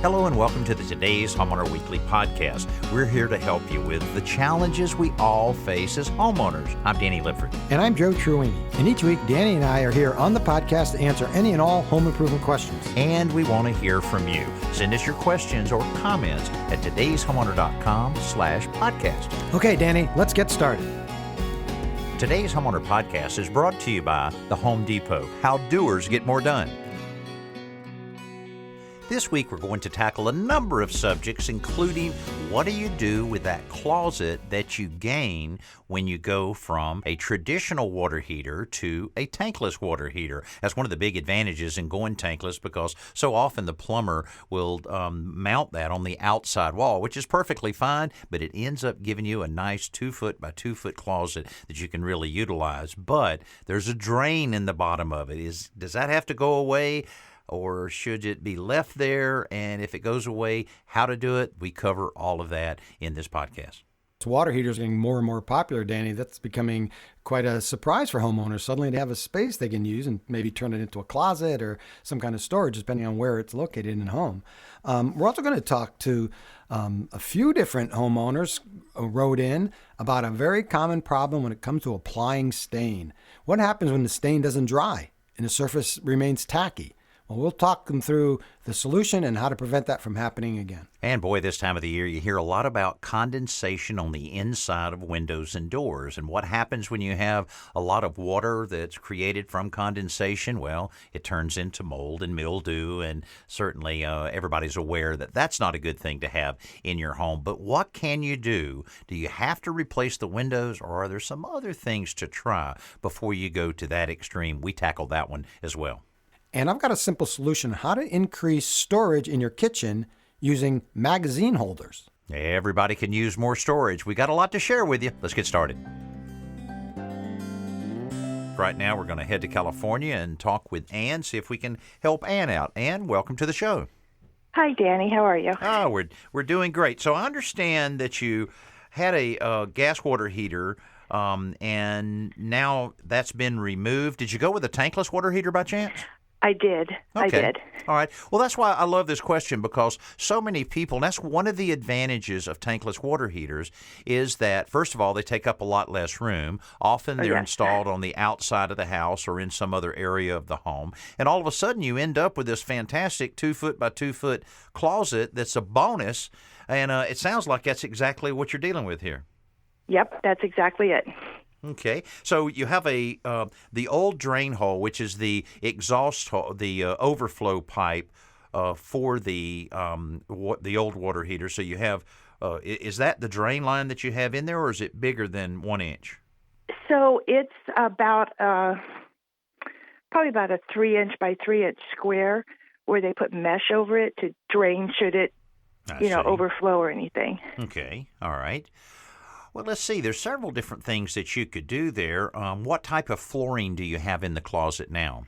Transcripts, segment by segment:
Hello and welcome to the Today's Homeowner Weekly podcast. We're here to help you with the challenges we all face as homeowners. I'm Danny Lipford. And I'm Joe Truini. And each week, Danny and I are here on the podcast to answer any and all home improvement questions. And we want to hear from you. Send us your questions or comments at todayshomeowner.com/podcast. Okay, Danny, let's get started. Today's Homeowner Podcast is brought to you by the Home Depot. How doers get more done. This week, we're going to tackle a number of subjects, including what do you do with that closet that you gain when you go from a traditional water heater to a tankless water heater. That's one of the big advantages in going tankless, because so often the plumber will mount that on the outside wall, which is perfectly fine, but it ends up giving you a nice 2-foot by 2-foot closet that you can really utilize. But there's a drain in the bottom of it. Does that have to go away? Or should it be left there? And if it goes away, how to do it? We cover all of that in this podcast. Water heaters are getting more and more popular, Danny. That's becoming quite a surprise for homeowners. Suddenly they have a space they can use and maybe turn it into a closet or some kind of storage, depending on where it's located in the home. We're also going to talk to a few different homeowners wrote in about a very common problem when it comes to applying stain. What happens when the stain doesn't dry and the surface remains tacky? Well, we'll talk them through the solution and how to prevent that from happening again. And boy, this time of the year, you hear a lot about condensation on the inside of windows and doors. And what happens when you have a lot of water that's created from condensation? Well, it turns into mold and mildew. And certainly everybody's aware that that's not a good thing to have in your home. But what can you do? Do you have to replace the windows, or are there some other things to try before you go to that extreme? We tackle that one as well. And I've got a simple solution how to increase storage in your kitchen using magazine holders. Everybody can use more storage. We got a lot to share with you. Let's get started. Right now, we're going to head to California and talk with Ann, see if we can help Ann out. Ann, welcome to the show. Hi, Danny. How are you? Oh, we're doing great. So I understand that you had a gas water heater, and now that's been removed. Did you go with a tankless water heater by chance? I did. Okay. I did. All right. Well, that's why I love this question, because so many people, and that's one of the advantages of tankless water heaters, is that, first of all, they take up a lot less room. Often they're installed on the outside of the house or in some other area of the home. And all of a sudden you end up with this fantastic 2-foot by 2-foot closet that's a bonus. And it sounds like that's exactly what you're dealing with here. Yep, that's exactly it. Okay, so you have the old drain hole, which is the exhaust hole, the overflow pipe for the old water heater. So you have, is that the drain line that you have in there, or is it bigger than 1 inch? So it's about probably about a 3-inch by 3-inch square, where they put mesh over it to drain should it, overflow or anything. Okay, all right. Well, let's see. There's several different things that you could do there. What type of flooring do you have in the closet now?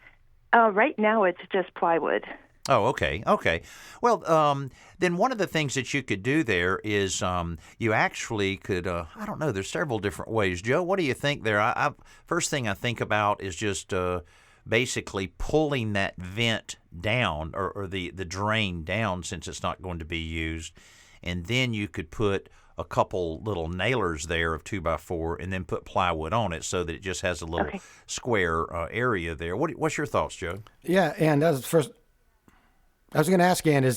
Right now, it's just plywood. Oh, okay. Well, then one of the things that you could do there is you actually could, I don't know, there's several different ways. Joe, what do you think there? First thing I think about is just basically pulling that vent down or the drain down, since it's not going to be used. And then you could put a couple little nailers there of 2x4 and then put plywood on it so that it just has a little square area there. What's your thoughts, Joe? Yeah, and that was first. I was going to ask Ann, you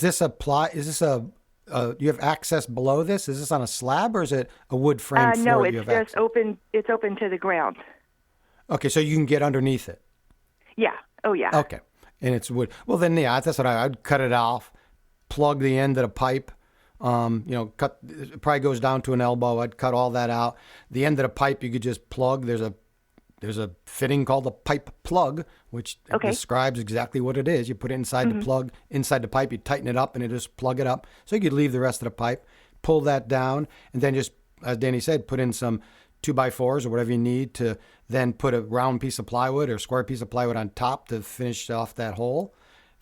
have access below this? Is this on a slab or is it a wood frame floor? No, it's just open. It's open to the ground. Okay, so you can get underneath it. Yeah. Oh, yeah. Okay, and it's wood. Well, then that's what I'd cut it off, plug the end of the pipe. Cut. It probably goes down to an elbow. I'd cut all that out. The end of the pipe you could just plug. There's a fitting called a pipe plug, which describes exactly what it is. You put it inside the plug, inside the pipe. You tighten it up, and it just plug it up. So you could leave the rest of the pipe, pull that down, and then just, as Danny said, put in some 2x4s or whatever you need to then put a round piece of plywood or square piece of plywood on top to finish off that hole,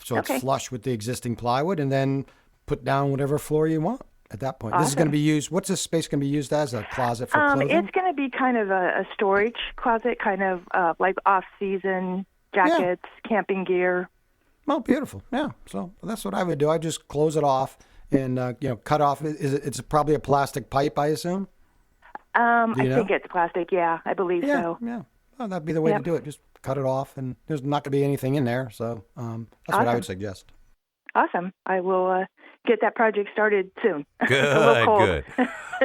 so it's flush with the existing plywood, and then put down whatever floor you want at that point. Awesome. This is going to be used, what's this space going to be used as, a closet for clothing? It's going to be kind of a storage closet, kind of like off-season jackets, camping gear. Oh, beautiful. Yeah. So that's what I would do. I just close it off and, cut off. It's probably a plastic pipe, I assume? I think it's plastic. Yeah, I believe so. Yeah. Well, that'd be the way to do it. Just cut it off, and there's not going to be anything in there. So that's what I would suggest. Awesome. I will get that project started soon. Good, it's a little cold. good.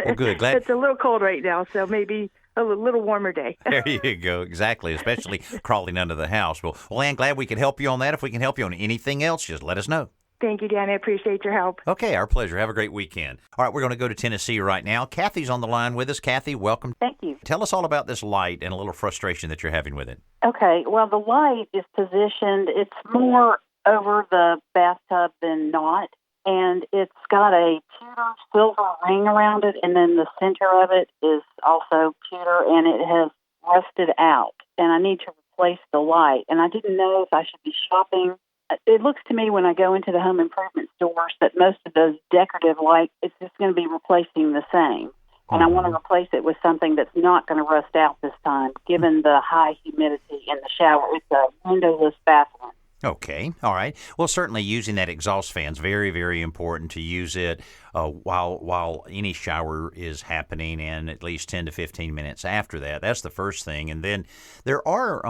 Well, good. Glad it's a little cold right now, so maybe a little warmer day. There you go. Exactly. Especially crawling under the house. Well, Ann, glad we could help you on that. If we can help you on anything else, just let us know. Thank you, Dan. I appreciate your help. Okay, our pleasure. Have a great weekend. All right, we're going to go to Tennessee right now. Kathy's on the line with us. Kathy, welcome. Thank you. Tell us all about this light and a little frustration that you're having with it. Okay, well, the light is positioned, it's more over the bathtub than not, and it's got a pewter silver ring around it, and then the center of it is also pewter, and it has rusted out, and I need to replace the light, and I didn't know if I should be shopping. It looks to me when I go into the home improvement stores that most of those decorative lights, it's just going to be replacing the same. And I want to replace it with something that's not going to rust out this time, given the high humidity in the shower. It's a windowless bathroom. Okay. All right. Well, certainly using that exhaust fan is very, very important to use it while any shower is happening, and at least 10 to 15 minutes after that. That's the first thing. And then there are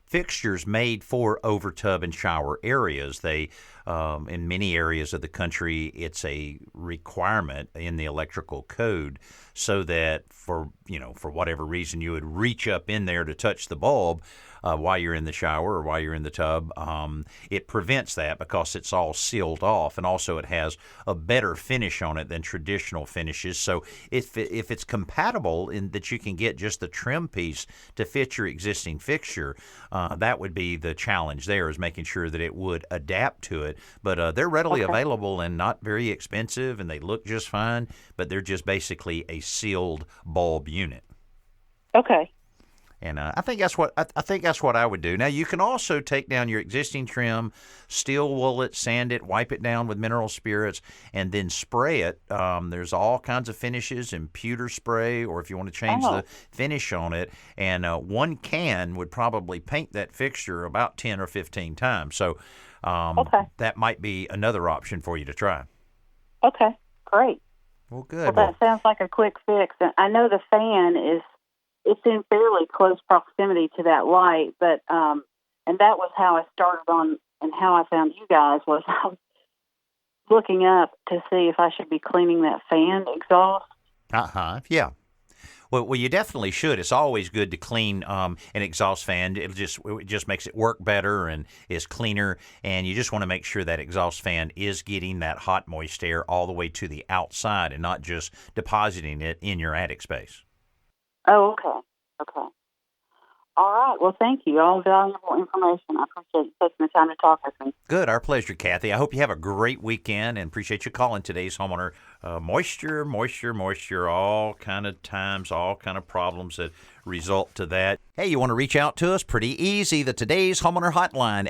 fixtures made for overtub and shower areas. They, in many areas of the country, it's a requirement in the electrical code, so that for whatever reason you would reach up in there to touch the bulb while you're in the shower or while you're in the tub, it prevents that because it's all sealed off, and also it has a better finish on it than traditional finishes. So if it's compatible in that you can get just the trim piece to fit your existing fixture, that would be the challenge there, is making sure that it would adapt to it. But they're readily available and not very expensive, and they look just fine, but they're just basically a sealed bulb unit. Okay. And I think that's what I would do. Now, you can also take down your existing trim, steel wool it, sand it, wipe it down with mineral spirits, and then spray it. There's all kinds of finishes and pewter spray, or if you want to change the finish on it. And one can would probably paint that fixture about 10 or 15 times. So that might be another option for you to try. Okay, great. Well, good. Well, that sounds like a quick fix. And I know the fan it's in fairly close proximity to that light, but and that was how I started on, and how I found you guys was I was looking up to see if I should be cleaning that fan exhaust. Yeah. Well, you definitely should. It's always good to clean an exhaust fan. It just makes it work better and is cleaner. And you just want to make sure that exhaust fan is getting that hot, moist air all the way to the outside and not just depositing it in your attic space. Oh, okay. All right. Well, thank you. All valuable information. I appreciate you taking the time to talk with me. Good. Our pleasure, Kathy. I hope you have a great weekend, and appreciate you calling today's homeowner. Moisture, all kind of times, all kind of problems that result to that. Hey, you want to reach out to us? Pretty easy. The Today's Homeowner Hotline,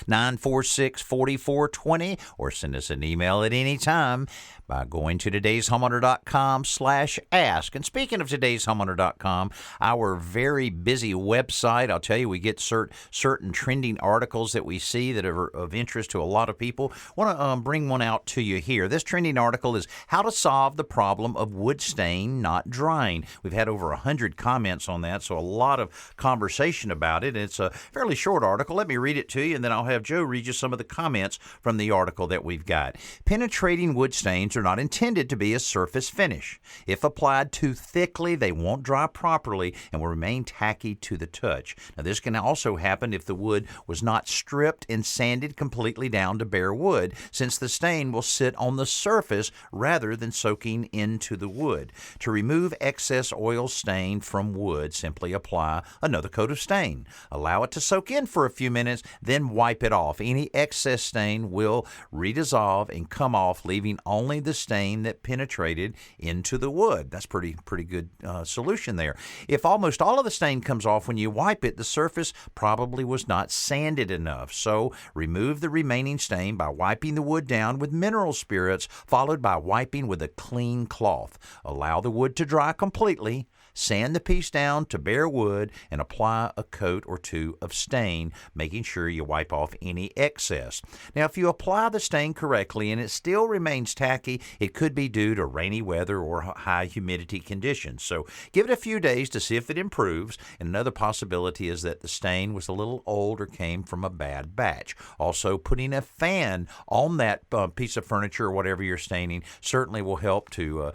800-946-4420, or send us an email at any time by going to todayshomeowner.com/ask. And speaking of todayshomeowner.com, our very busy website, I'll tell you, we get certain trending articles that we see that are of interest to a lot of people. I want to bring one out to you here. This trending article is how to solve the problem of wood stain not drying. We've had over 100 comments on that, so a lot of conversation about it. It's a fairly short article. Let me read it to you, and then I'll have Joe read you some of the comments from the article that we've got. Penetrating wood stains are not intended to be a surface finish. If applied too thickly, they won't dry properly and will remain tacky to the touch. Now, this can also happen if the wood was not stripped and sanded completely down to bare wood, since the stain will sit on the surface rather than soaking into the wood. To remove excess oil stain from wood, simply apply another coat of stain. Allow it to soak in for a few minutes, then wipe it off. Any excess stain will redissolve and come off, leaving only the stain that penetrated into the wood. That's pretty good solution there. If almost all of the stain comes off when you wipe it, the surface probably was not sanded enough. So remove the remaining stain by wiping the wood down with mineral spirits, followed by wiping with a clean cloth. Allow the wood to dry completely. Sand the piece down to bare wood and apply a coat or two of stain, making sure you wipe off any excess. Now, if you apply the stain correctly and it still remains tacky, it could be due to rainy weather or high humidity conditions. So give it a few days to see if it improves. And another possibility is that the stain was a little old or came from a bad batch. Also, putting a fan on that piece of furniture or whatever you're staining certainly will help to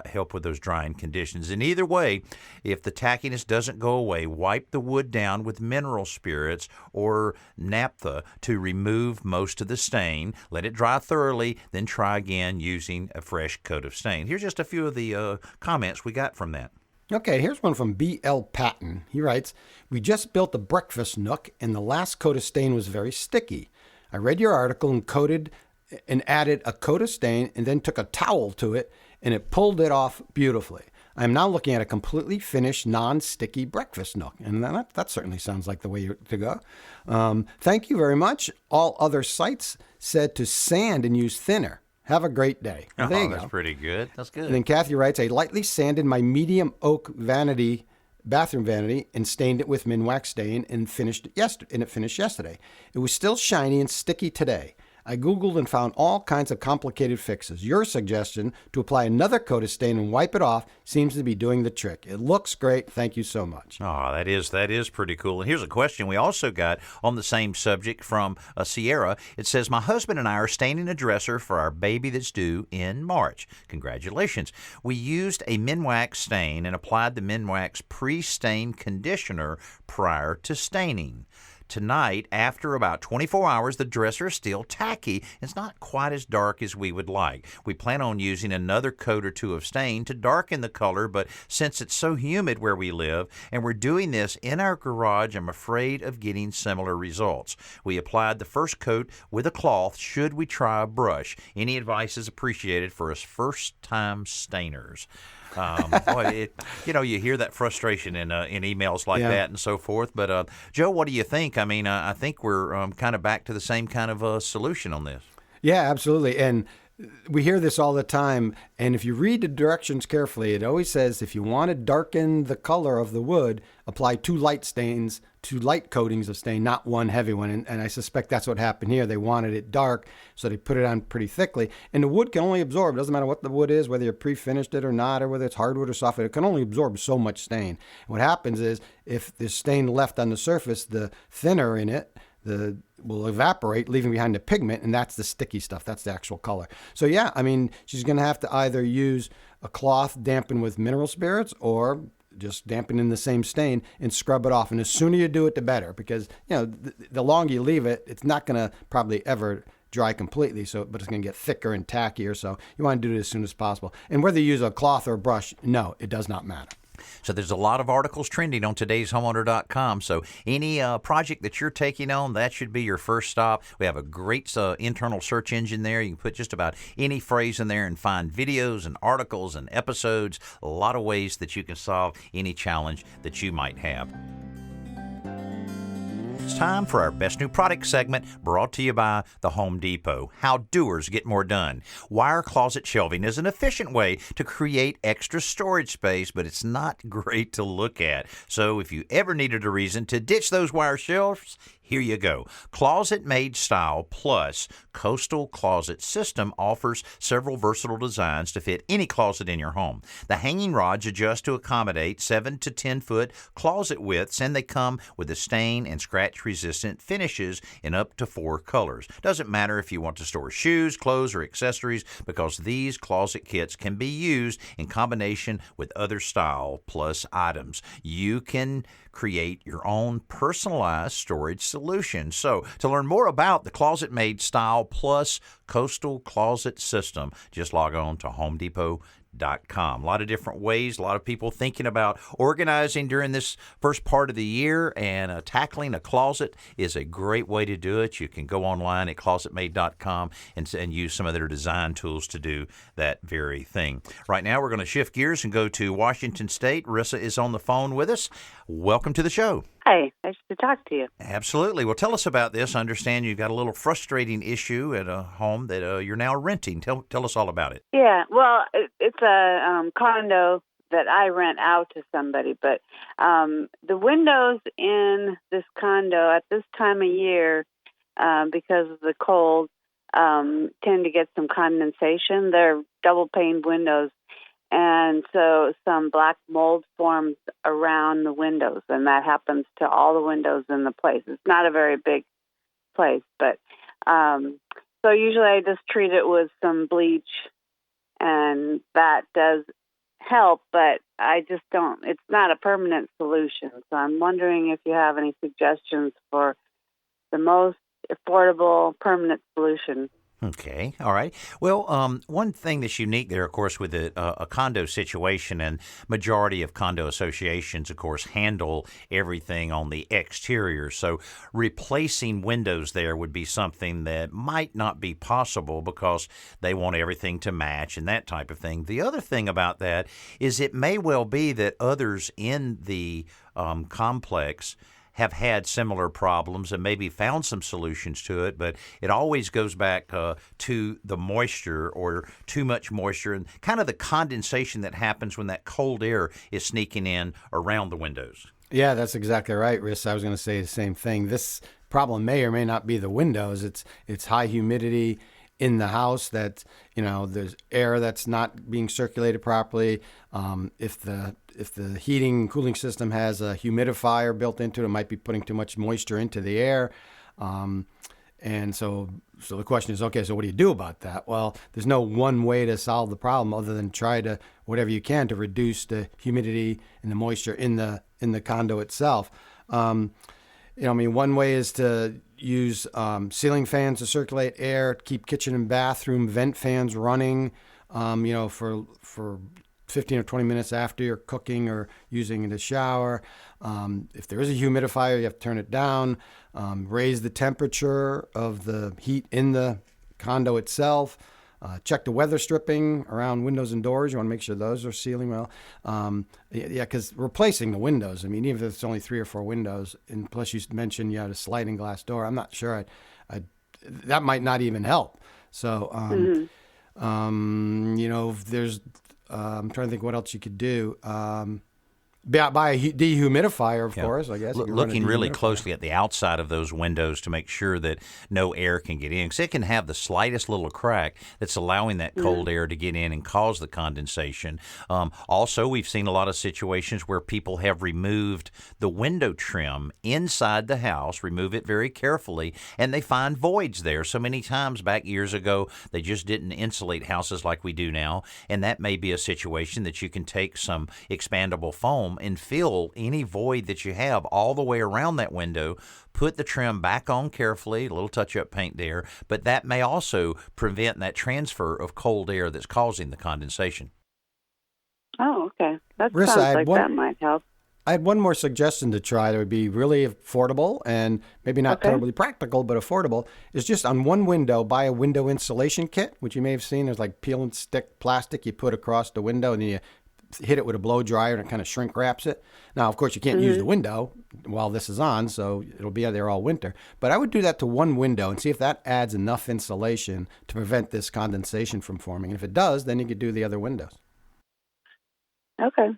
help with those drying conditions. And either way, if the tackiness doesn't go away, wipe the wood down with mineral spirits or naphtha to remove most of the stain. Let it dry thoroughly, then try again using a fresh coat of stain. Here's just a few of the comments we got from that. Okay, here's one from B.L. Patton. He writes, "We just built a breakfast nook, and the last coat of stain was very sticky. I read your article and added a coat of stain and then took a towel to it, and it pulled it off beautifully. I am now looking at a completely finished, non-sticky breakfast nook." And that certainly sounds like the way to go. Thank you very much. All other sites said to sand and use thinner. Have a great day. Well, there you that's go. pretty good. That's good. And then Kathy writes, "I lightly sanded my medium oak bathroom vanity, and stained it with Minwax stain and it finished yesterday. It was still shiny and sticky today. I Googled and found all kinds of complicated fixes. Your suggestion to apply another coat of stain and wipe it off seems to be doing the trick. It looks great. Thank you so much." Oh, that is pretty cool. And here's a question we also got on the same subject from Sierra. It says, "My husband and I are staining a dresser for our baby that's due in March." Congratulations. "We used a Minwax stain and applied the Minwax pre-stain conditioner prior to staining. Tonight, after about 24 hours, the dresser is still tacky. It's not quite as dark as we would like. We plan on using another coat or two of stain to darken the color, but since it's so humid where we live and we're doing this in our garage, I'm afraid of getting similar results. We applied the first coat with a cloth. Should we try a brush? Any advice is appreciated for us first-time stainers." Boy, you hear that frustration in emails like that and so forth. But, Joe, what do you think? I mean, I think we're kind of back to the same kind of solution on this. Yeah, absolutely. And we hear this all the time. And if you read the directions carefully, it always says if you want to darken the color of the wood, apply two light coatings of stain, not one heavy one. And I suspect that's what happened here. They wanted it dark, so they put it on pretty thickly. And the wood can only absorb, it doesn't matter what the wood is, whether you pre-finished it or not, or whether it's hardwood or softwood, it can only absorb so much stain. And what happens is if there's stain left on the surface, the thinner in it, will evaporate, leaving behind the pigment, and that's the sticky stuff. That's the actual color. So yeah, I mean, she's going to have to either use a cloth dampened with mineral spirits or just dampen in the same stain and scrub it off. And the sooner you do it, the better, because the longer you leave it, it's not going to probably ever dry completely. But it's going to get thicker and tackier. So you want to do it as soon as possible. And whether you use a cloth or a brush, no, it does not matter. So there's a lot of articles trending on todayshomeowner.com. So any project that you're taking on, that should be your first stop. We have a great internal search engine there. You can put just about any phrase in there and find videos and articles and episodes. A lot of ways that you can solve any challenge that you might have. It's time for our Best New Product segment, brought to you by the Home Depot. How doers get more done. Wire closet shelving is an efficient way to create extra storage space, but it's not great to look at. So if you ever needed a reason to ditch those wire shelves, here you go. Closet Made Style Plus Coastal Closet System offers several versatile designs to fit any closet in your home. The hanging rods adjust to accommodate 7 to 10 foot closet widths, and they come with the stain and scratch resistant finishes in up to 4 colors. Doesn't matter if you want to store shoes, clothes, or accessories, because these closet kits can be used in combination with other Style Plus items. You can create your own personalized storage solution. So to learn more about the Closet Made Style Plus Coastal Closet System, just log on to HomeDepot.com. A lot of different ways, a lot of people thinking about organizing during this first part of the year, and tackling a closet is a great way to do it. You can go online at closetmade.com and use some of their design tools to do that very thing. Right now, we're going to shift gears and go to Washington State. Rissa is on the phone with us. Welcome to the show. Hi, nice to talk to you. Absolutely. Well, tell us about this. I understand you've got a little frustrating issue at a home that you're now renting. Tell us all about it. Yeah, well, it's a condo that I rent out to somebody, but the windows in this condo at this time of year, because of the cold, tend to get some condensation. They're double-paned windows, and so some black mold forms around the windows, and that happens to all the windows in the place. It's not a very big place, but so usually I just treat it with some bleach, and that does help, but I just don't, it's not a permanent solution. So I'm wondering if you have any suggestions for the most affordable permanent solution. Okay. All right. Well, one thing that's unique there, of course, with a condo situation, and majority of condo associations, of course, handle everything on the exterior. So replacing windows there would be something that might not be possible because they want everything to match and that type of thing. The other thing about that is it may well be that others in the complex have had similar problems and maybe found some solutions to it, but it always goes back to the moisture or too much moisture and kind of the condensation that happens when that cold air is sneaking in around the windows. Yeah, that's exactly right, Riss. I was going to say the same thing. This problem may or may not be the windows. It's high humidity in the house that, there's air that's not being circulated properly. If the heating and cooling system has a humidifier built into it might be putting too much moisture into the air. And so the question is, okay, so what do you do about that? Well, there's no one way to solve the problem other than try to, whatever you can, to reduce the humidity and the moisture in the condo itself. One way is to use ceiling fans to circulate air, keep kitchen and bathroom vent fans running, for 15 or 20 minutes after you're cooking or using in the shower. If there is a humidifier, you have to turn it down. Raise the temperature of the heat in the condo itself. Check the weather stripping around windows and doors. You want to make sure those are sealing well. Because replacing the windows, even if it's only 3 or 4 windows, and plus you mentioned you had a sliding glass door, I'm not sure that might not even help. So, there's, I'm trying to think what else you could do. Buy a dehumidifier, of course, I guess. Looking really closely at the outside of those windows to make sure that no air can get in, because it can have the slightest little crack that's allowing that cold air to get in and cause the condensation. Also, we've seen a lot of situations where people have removed the window trim inside the house, remove it very carefully, and they find voids there. So many times back years ago, they just didn't insulate houses like we do now, and that may be a situation that you can take some expandable foam and fill any void that you have all the way around that window, put the trim back on carefully, a little touch-up paint there, but that may also prevent that transfer of cold air that's causing the condensation. Oh, okay. That Rissa, sounds like that might help. I had one more suggestion to try that would be really affordable and maybe not terribly practical, but affordable, is just on one window, buy a window insulation kit, which you may have seen. There's like peel and stick plastic you put across the window, and then you hit it with a blow dryer and it kind of shrink wraps it. Now, of course, you can't use the window while this is on, so it'll be there all winter. But I would do that to one window and see if that adds enough insulation to prevent this condensation from forming. And if it does, then you could do the other windows. Okay.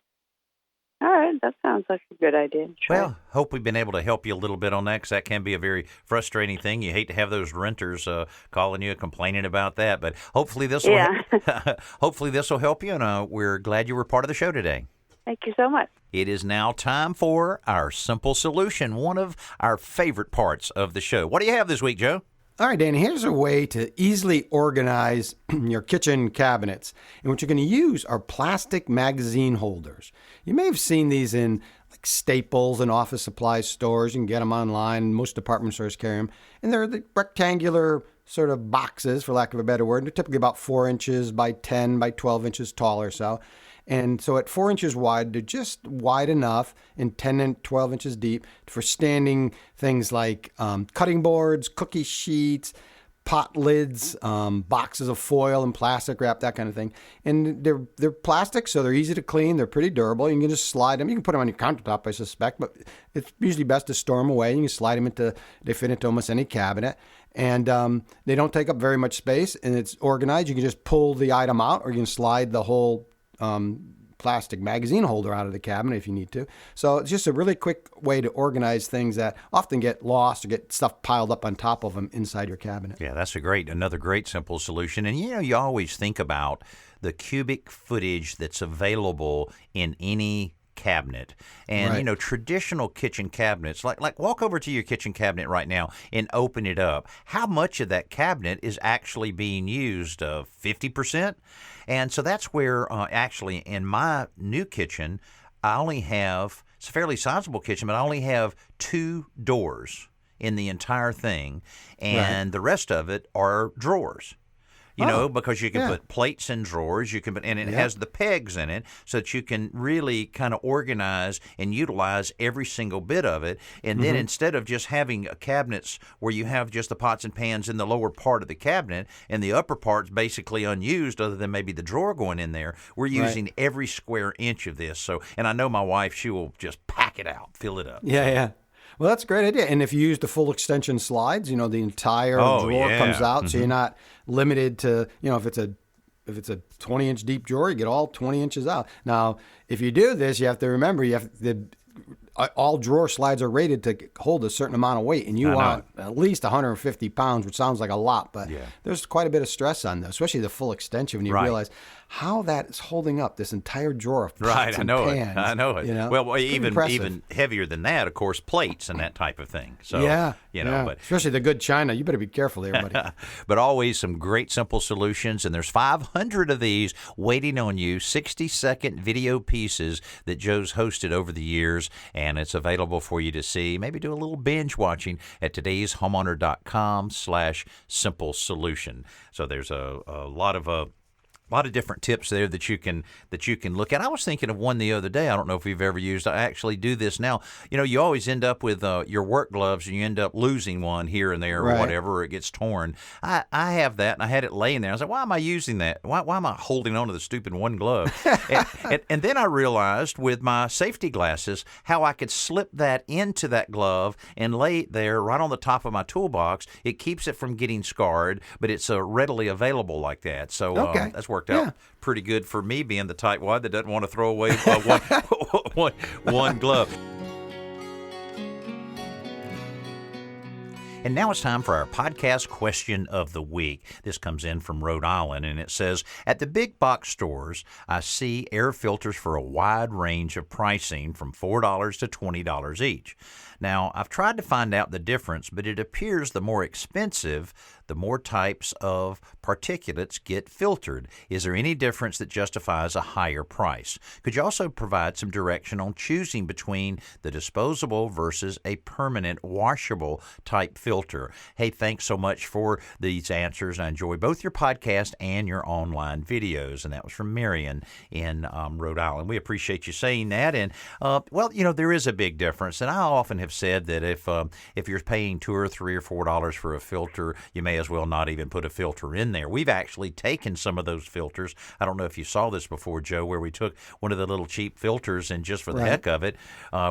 All right. That sounds like a good idea. Sure. Well, hope we've been able to help you a little bit on that, because that can be a very frustrating thing. You hate to have those renters calling you, complaining about that. But hopefully this will hopefully this will help you, and we're glad you were part of the show today. Thank you so much. It is now time for our simple solution, one of our favorite parts of the show. What do you have this week, Joe? All right, Danny, here's a way to easily organize your kitchen cabinets. And what you're going to use are plastic magazine holders. You may have seen these in like Staples and office supply stores. You can get them online. Most department stores carry them. And they're the rectangular sort of boxes, for lack of a better word. They're typically about 4 inches by 10 by 12 inches tall or so. And so at 4 inches wide, they're just wide enough and 10 and 12 inches deep for standing things like cutting boards, cookie sheets, pot lids, boxes of foil and plastic wrap, that kind of thing. And they're plastic, so they're easy to clean. They're pretty durable. You can just slide them. You can put them on your countertop, I suspect, but it's usually best to store them away. You can slide them they fit into almost any cabinet. And they don't take up very much space, and it's organized. You can just pull the item out, or you can slide the whole plastic magazine holder out of the cabinet if you need to. So it's just a really quick way to organize things that often get lost or get stuff piled up on top of them inside your cabinet. Yeah, that's another great simple solution. And you always think about the cubic footage that's available in any cabinet. And Right. Traditional kitchen cabinets, like walk over to your kitchen cabinet right now and open it up. How much of that cabinet is actually being used? 50%? And so that's where actually in my new kitchen, it's a fairly sizable kitchen, but I only have 2 doors in the entire thing, and the rest of it are drawers. Because you can put plates in drawers, and it has the pegs in it so that you can really kind of organize and utilize every single bit of it. And then instead of just having cabinets where you have just the pots and pans in the lower part of the cabinet and the upper part's basically unused other than maybe the drawer going in there, we're using every square inch of this. So, and I know my wife, she will just pack it out, fill it up. Yeah. Well, that's a great idea. And if you use the full extension slides, the entire drawer comes out, so you're not limited to, if it's a 20-inch deep drawer, you get all 20 inches out. Now, if you do this, you have to remember all drawer slides are rated to hold a certain amount of weight, and you want at least 150 pounds, which sounds like a lot, but there's quite a bit of stress on this, especially the full extension when you realize how that is holding up this entire drawer of pots and pans. I know it. Well, even heavier than that, of course, plates and that type of thing. So, but especially the good china, you better be careful there, buddy. But always some great simple solutions, and there's 500 of these waiting on you, 60-second video pieces that Joe's hosted over the years, and it's available for you to see. Maybe do a little binge watching at todayshomeowner.com/simple solution. So there's a lot of different tips there that you can look at. I was thinking of one the other day. I don't know if you've ever used. I actually do this now. You always end up with your work gloves, and you end up losing one here and there or whatever, or it gets torn. I have that, and I had it laying there. I was like, why am I using that? Why am I holding on to the stupid one glove? and then I realized with my safety glasses how I could slip that into that glove and lay it there right on the top of my toolbox. It keeps it from getting scarred, but it's readily available like that. So that's worked out pretty good for me, being the tightwad that doesn't want to throw away one glove. And now it's time for our podcast question of the week. This comes in from Rhode Island, and it says, at the big box stores, I see air filters for a wide range of pricing from $4 to $20 each. Now, I've tried to find out the difference, but it appears the more expensive, the more types of particulates get filtered. Is there any difference that justifies a higher price? Could you also provide some direction on choosing between the disposable versus a permanent washable type filter? Hey, thanks so much for these answers. I enjoy both your podcast and your online videos. And that was from Marian in Rhode Island. We appreciate you saying that. And, there is a big difference. And I often have said that if you're paying $2 or $3 or $4 for a filter, you may as well not even put a filter in there. We've actually taken some of those filters. I don't know if you saw this before, Joe, where we took one of the little cheap filters, and just for the heck of it,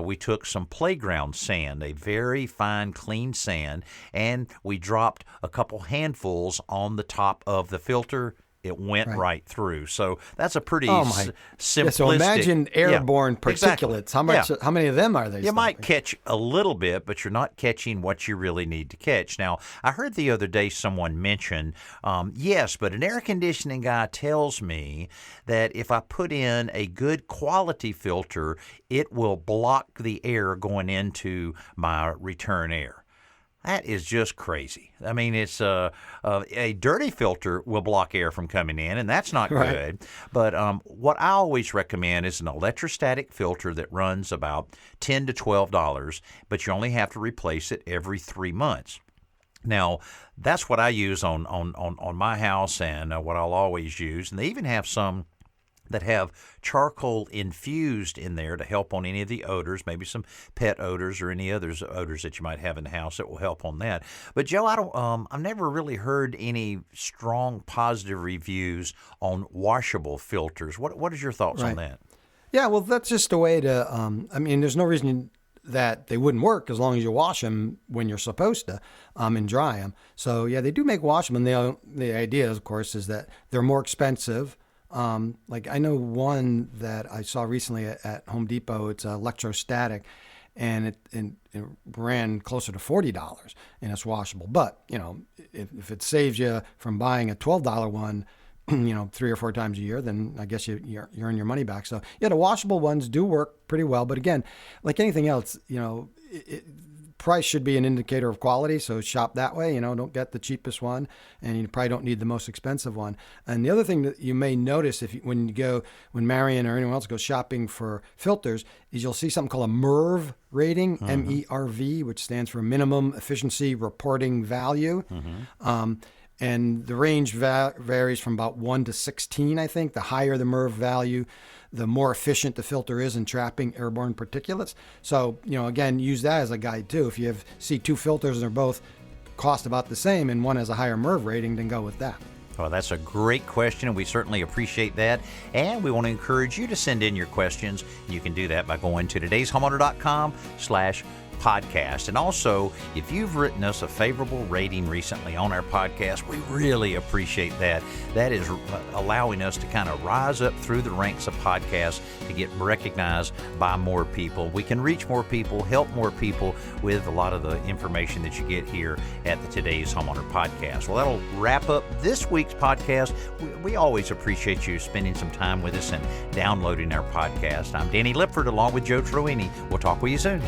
we took some playground sand, a very fine, clean sand, and we dropped a couple handfuls on the top of the filter. It went right through. So that's a pretty simplistic. Yeah, so imagine airborne particulates. Exactly. How many of them are there? You might catch a little bit, but you're not catching what you really need to catch. Now, I heard the other day someone mention, yes, but an air conditioning guy tells me that if I put in a good quality filter, it will block the air going into my return air. That is just crazy. I mean, it's a dirty filter will block air from coming in, and that's not good. But what I always recommend is an electrostatic filter that runs about $10 to $12, but you only have to replace it every 3 months. Now, that's what I use on my house, and what I'll always use. And they even have some that have charcoal infused in there to help on any of the odors, maybe some pet odors or any other odors that you might have in the house that will help on that. But Joe, I've never really heard any strong positive reviews on washable filters. What is your thoughts on that? Yeah, well, that's just a way to. There's no reason that they wouldn't work as long as you wash them when you're supposed to, and dry them. So yeah, they do make washable. And the idea, of course, is that they're more expensive. Like I know one that I saw recently at Home Depot. It's electrostatic, and it ran closer to $40, and it's washable. But if it saves you from buying a $12 one, 3 or 4 times a year, then I guess you earn your money back. So yeah, the washable ones do work pretty well. But again, like anything else, price should be an indicator of quality. So shop that way. Don't get the cheapest one, and you probably don't need the most expensive one. And the other thing that you may notice when Marian or anyone else goes shopping for filters is you'll see something called a MERV rating, MERV, which stands for Minimum Efficiency Reporting Value. And the range varies from about 1 to 16, I think. The higher the MERV value, the more efficient the filter is in trapping airborne particulates. So, again, use that as a guide too. If you see 2 filters and they're both cost about the same and one has a higher MERV rating, then go with that. Well, that's a great question, and we certainly appreciate that. And we want to encourage you to send in your questions. You can do that by going to todayshomeowner.com/podcast. And also, if you've written us a favorable rating recently on our podcast, we really appreciate that. That is allowing us to kind of rise up through the ranks of podcasts to get recognized by more people. We can reach more people, help more people with a lot of the information that you get here at the Today's Homeowner Podcast. Well, that'll wrap up this week's podcast. We always appreciate you spending some time with us and downloading our podcast. I'm Danny Lipford along with Joe Troini. We'll talk with you soon.